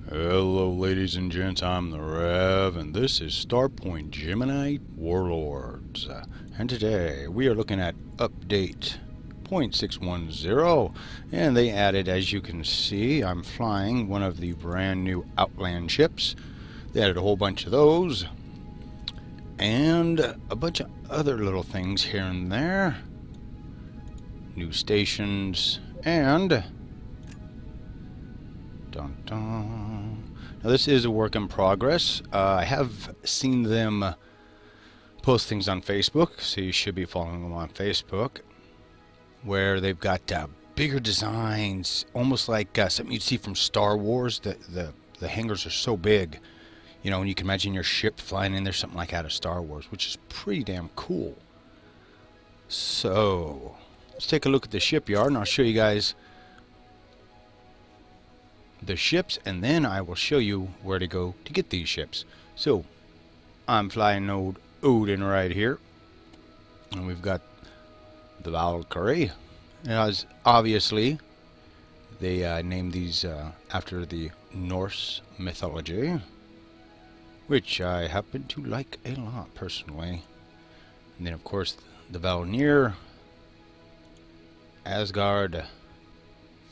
Hello ladies and gents, I'm the Rev, and this is Starpoint Gemini Warlords. And today we are looking at update 0.610, and they added, as you can see, I'm flying one of the brand new Outland ships. They added a whole bunch of those, and a bunch of other little things here and there. New stations, and dun, dun. Now this is a work in progress. I have seen them post things on Facebook, so you should be following them on Facebook, where they've got bigger designs, almost like something you'd see from Star Wars. The hangars are so big, you know, and you can imagine your ship flying in there, something like out of Star Wars, which is pretty damn cool. So let's take a look at the shipyard, and I'll show you guys the ships, and then I will show you where to go to get these ships. So I'm flying old Odin right here, and we've got the Valkyrie. And as obviously they named these after the Norse mythology, which I happen to like a lot personally. And then of course the Valkyrie, Asgard,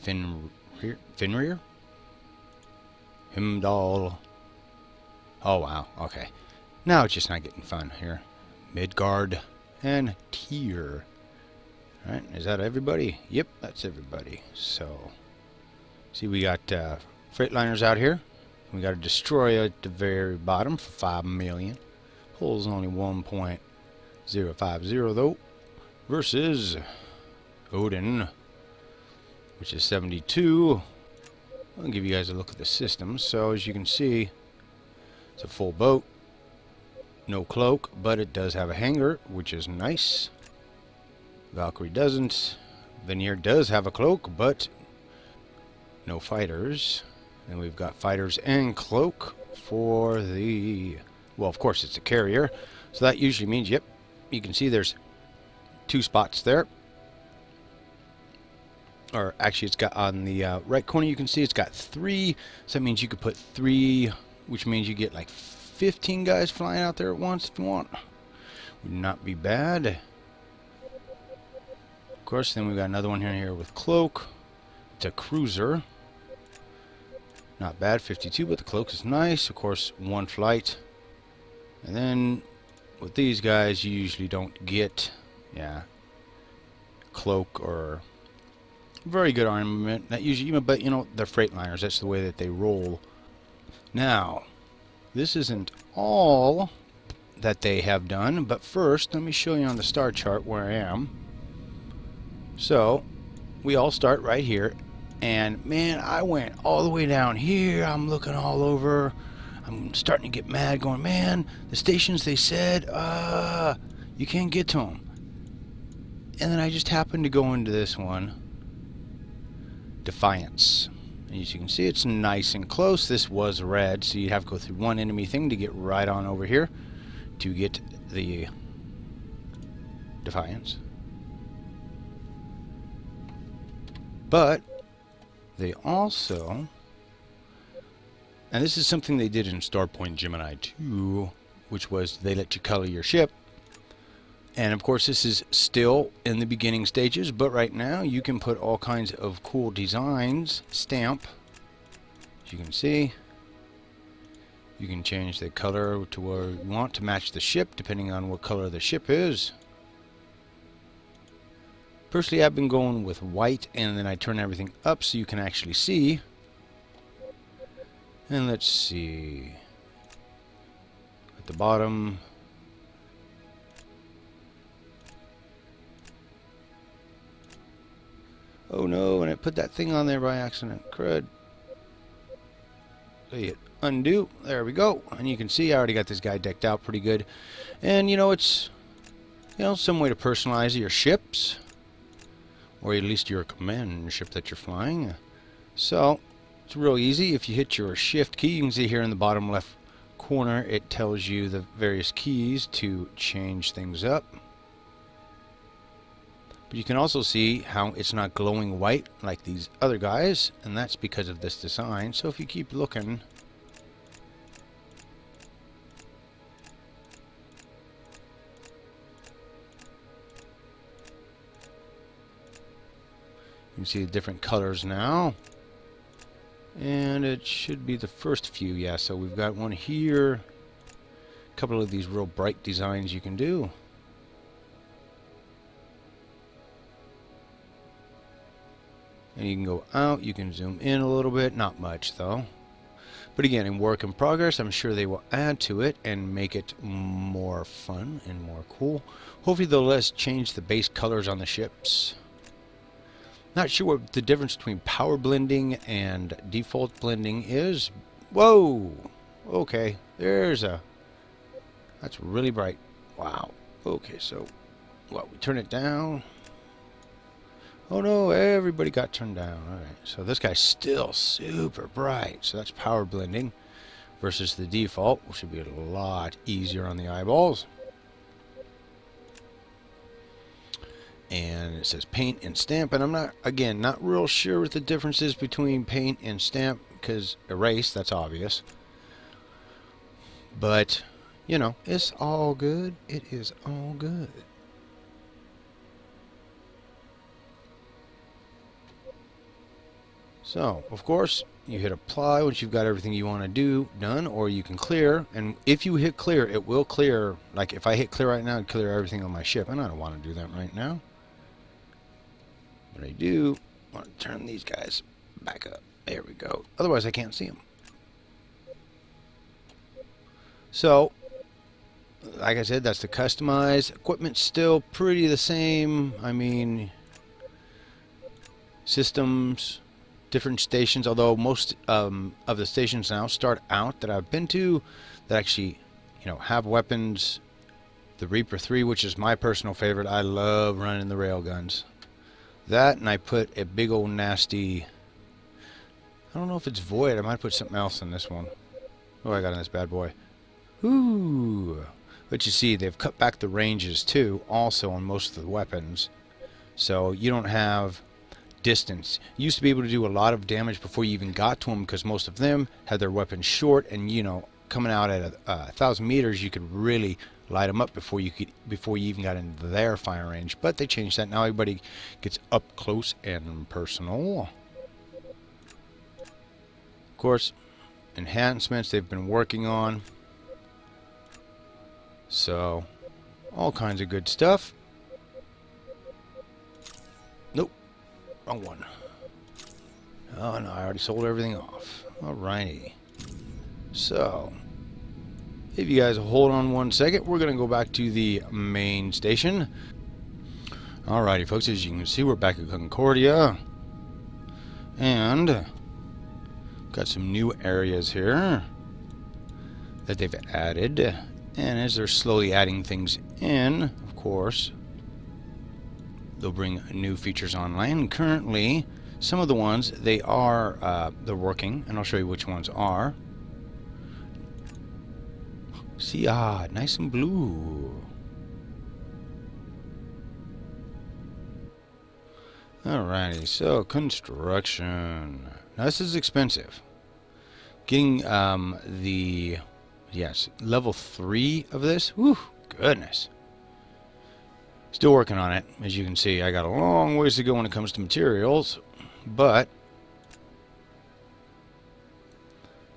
Fenrir, Himdall. Oh wow, okay. Now it's just not getting fun here. Midgard and Tyr. Alright, is that everybody? Yep, that's everybody. So, see, we got Freightliners out here. We got a destroyer at the very bottom for 5 million. Hull's only 1.050 though. Versus Odin, which is 72. I'll give you guys a look at the system. So as you can see, it's a full boat, no cloak, but it does have a hangar, which is nice. Valkyrie doesn't. Veneer does have a cloak, but no fighters. And we've got fighters and cloak for the, well, of course it's a carrier, so that usually means, yep, you can see there's 2 spots there. Or actually, it's got on the right corner, you can see it's got 3. So that means you could put 3, which means you get like 15 guys flying out there at once if you want. Would not be bad. Of course, then we've got another one here with cloak. It's a cruiser. Not bad, 52, but the cloak is nice. Of course, 1 flight. And then with these guys, you usually don't get, cloak or very good armament. That usually, but you know, they're Freightliners. That's the way that they roll. Now, this isn't all that they have done, but first, let me show you on the star chart where I am. So, we all start right here, and man, I went all the way down here. I'm looking all over. I'm starting to get mad, going, man, the stations they said, you can't get to them. And then I just happened to go into this one. Defiance. And as you can see, it's nice and close. This was red, so you'd have to go through one enemy thing to get right on over here to get the Defiance. But they also, and this is something they did in Starpoint Gemini 2, which was they let you color your ship. And of course this is still in the beginning stages, but right now you can put all kinds of cool designs, stamp, as you can see. You can change the color to where you want to match the ship, depending on what color the ship is. Personally, I've been going with white, and then I turn everything up so you can actually see. And let's see. At the bottom, oh no, and I put that thing on there by accident. Crud. So you hit undo. There we go. And you can see I already got this guy decked out pretty good. And you know, it's, you know, some way to personalize your ships, or at least your command ship that you're flying. So it's real easy. If you hit your shift key, you can see here in the bottom left corner, it tells you the various keys to change things up. But you can also see how it's not glowing white like these other guys, and that's because of this design. So if you keep looking, you can see the different colors now. And it should be the first few, yeah. So we've got one here, a couple of these real bright designs you can do. And you can go out, you can zoom in a little bit, not much though. But again, in work in progress, I'm sure they will add to it and make it more fun and more cool. Hopefully they'll let us change the base colors on the ships. Not sure what the difference between power blending and default blending is. Whoa! Okay, there's a... That's really bright. Wow. Okay, so... What, we turn it down? Oh no, everybody got turned down. Alright, so this guy's still super bright. So that's power blending versus the default, which should be a lot easier on the eyeballs. And it says paint and stamp, and I'm not real sure what the difference is between paint and stamp, because erase, that's obvious. But, you know, it's all good. It is all good. So, of course, you hit apply once you've got everything you want to do done, or you can clear. And if you hit clear, it will clear. Like if I hit clear right now, it'd clear everything on my ship. And I don't want to do that right now. But I do want to turn these guys back up. There we go. Otherwise, I can't see them. So, like I said, that's the customized. Equipment's still pretty the same. I mean, systems... different stations, although most of the stations now start out that I've been to that actually, you know, have weapons. The Reaper 3, which is my personal favorite. I love running the railguns. That, and I put a big old nasty, I don't know if it's void. I might put something else in this one. Oh, I got in this bad boy. Ooh. But you see, they've cut back the ranges too, also on most of the weapons. So you don't have distance. You used to be able to do a lot of damage before you even got to them, because most of them had their weapons short, and you know, coming out at 1,000 meters, you could really light them up before you even got into their fire range. But they changed that. Now everybody gets up close and personal. Of course, enhancements they've been working on. So, all kinds of good stuff. Nope. Wrong one. Oh no, I already sold everything off. Alrighty. So, if you guys hold on one second, we're going to go back to the main station. Alrighty folks, as you can see, we're back at Concordia. And got some new areas here that they've added. And as they're slowly adding things in, of course, they'll bring new features online. Currently, some of the ones they're working, and I'll show you which ones are. See, nice and blue. Alrighty, so construction. Now this is expensive. Getting level 3 of this. Whew, goodness. Still working on it. As you can see, I got a long ways to go when it comes to materials, but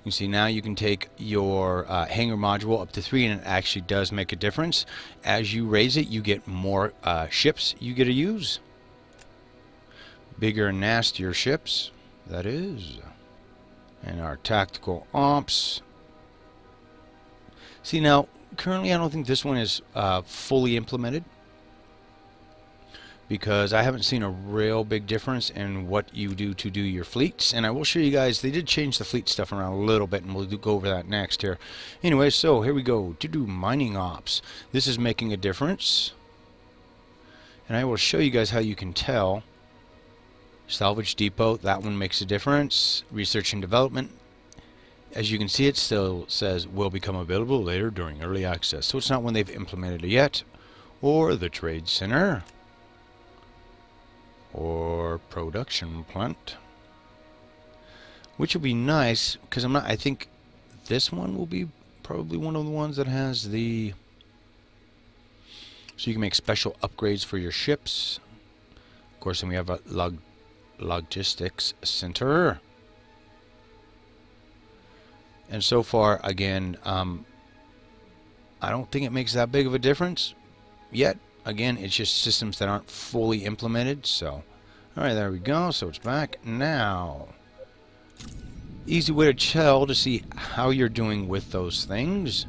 you see now you can take your hangar module up to 3, and it actually does make a difference. As you raise it, you get more ships you get to use. Bigger and nastier ships, that is. And our tactical ops. See now, currently I don't think this one is fully implemented, because I haven't seen a real big difference in what you do to do your fleets. And I will show you guys, they did change the fleet stuff around a little bit, and we'll go over that next here. Anyway, so here we go, to do mining ops. This is making a difference, and I will show you guys how you can tell. Salvage depot, that one makes a difference. Research and development, as you can see, it still says will become available later during early access, so it's not when they've implemented it yet. Or the trade center. or production plant, which will be nice because I think this one will be probably one of the ones that has the, so you can make special upgrades for your ships. Of course, then we have a logistics center. And so far, again, I don't think it makes that big of a difference yet. Again, it's just systems that aren't fully implemented. So, all right, there we go. So it's back now. Easy way to tell to see how you're doing with those things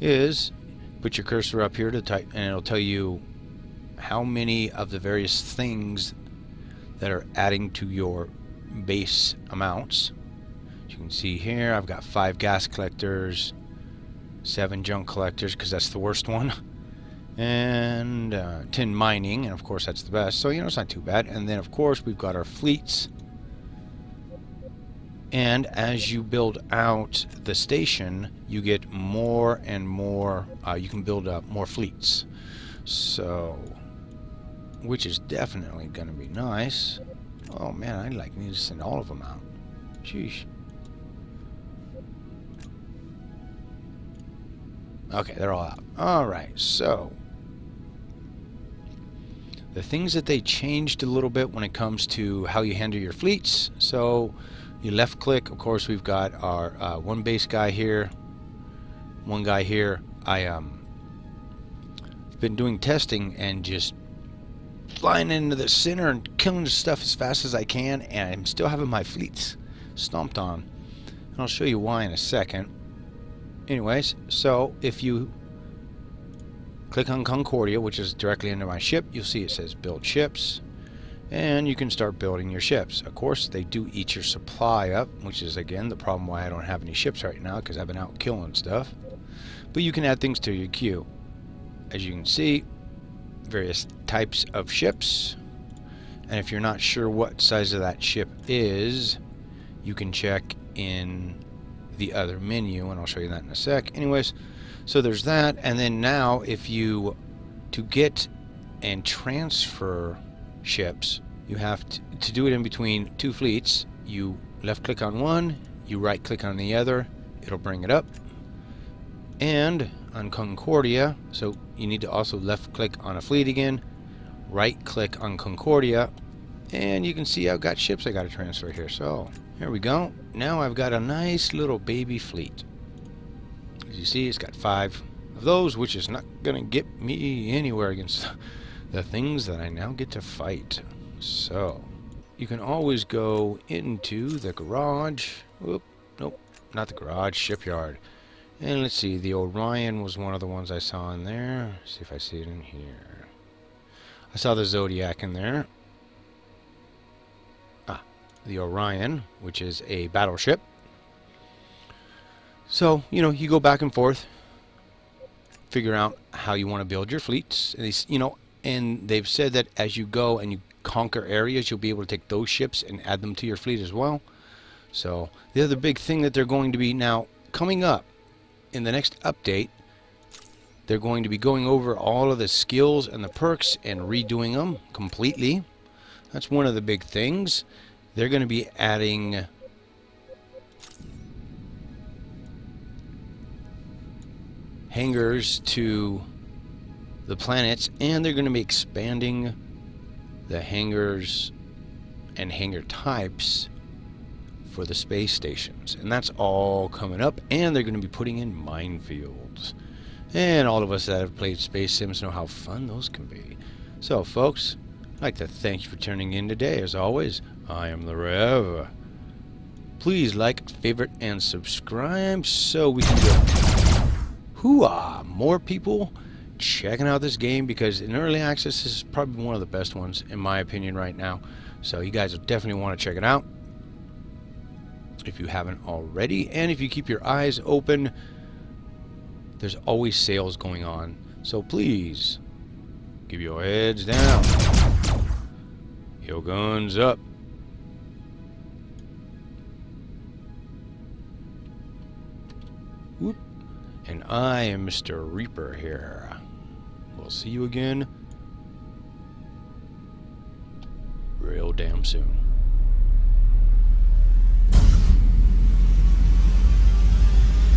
is put your cursor up here to type, and it'll tell you how many of the various things that are adding to your base amounts. As you can see here, I've got 5 gas collectors, 7 junk collectors, because that's the worst one, and 10 mining, and of course that's the best, so you know it's not too bad. And then of course we've got our fleets, and as you build out the station you get more and more, you can build up more fleets, so which is definitely going to be nice. Oh man, I need to send all of them out. Sheesh. Okay, they're all out. Alright, so the things that they changed a little bit when it comes to how you handle your fleets. So you left click, of course we've got our one base guy here, one guy here. I've been doing testing and just flying into the center and killing the stuff as fast as I can, and I'm still having my fleets stomped on. And I'll show you why in a second. Anyways, so if you click on Concordia, which is directly under my ship, you'll see it says build ships, and you can start building your ships. Of course, they do eat your supply up, which is again the problem why I don't have any ships right now, because I've been out killing stuff. But you can add things to your queue. As you can see, various types of ships, and if you're not sure what size of that ship is, you can check in the other menu, and I'll show you that in a sec. Anyways, so there's that, and then now if you, to get and transfer ships, you have to do it in between 2 fleets. You left click on one, you right click on the other, it'll bring it up. And on Concordia, so you need to also left click on a fleet again, right click on Concordia, and you can see I've got ships I got to transfer here. So here we go. Now I've got a nice little baby fleet. As you see, it's got 5 of those, which is not gonna get me anywhere against the things that I now get to fight. So you can always go into the garage. Whoop, nope, not the garage, shipyard. And let's see, the Orion was one of the ones I saw in there. Let's see if I see it in here. I saw the Zodiac in there. The Orion, which is a battleship. So, you know, you go back and forth, figure out how you want to build your fleets. And they've said that as you go and you conquer areas, you'll be able to take those ships and add them to your fleet as well. So, the other big thing that they're going to be now coming up in the next update, they're going to be going over all of the skills and the perks and redoing them completely. That's one of the big things. They're going to be adding hangars to the planets, and they're going to be expanding the hangars and hangar types for the space stations. And that's all coming up, and they're going to be putting in minefields. And all of us that have played Space Sims know how fun those can be. So, folks, I'd like to thank you for tuning in today. As always, I am the Rev. Please like, favorite, and subscribe so we can get more people checking out this game, because in early access this is probably one of the best ones in my opinion right now. So you guys will definitely want to check it out if you haven't already. And if you keep your eyes open, there's always sales going on. So please keep your heads down, your guns up. Whoop. And I am Mr. Reaper here. We'll see you again real damn soon.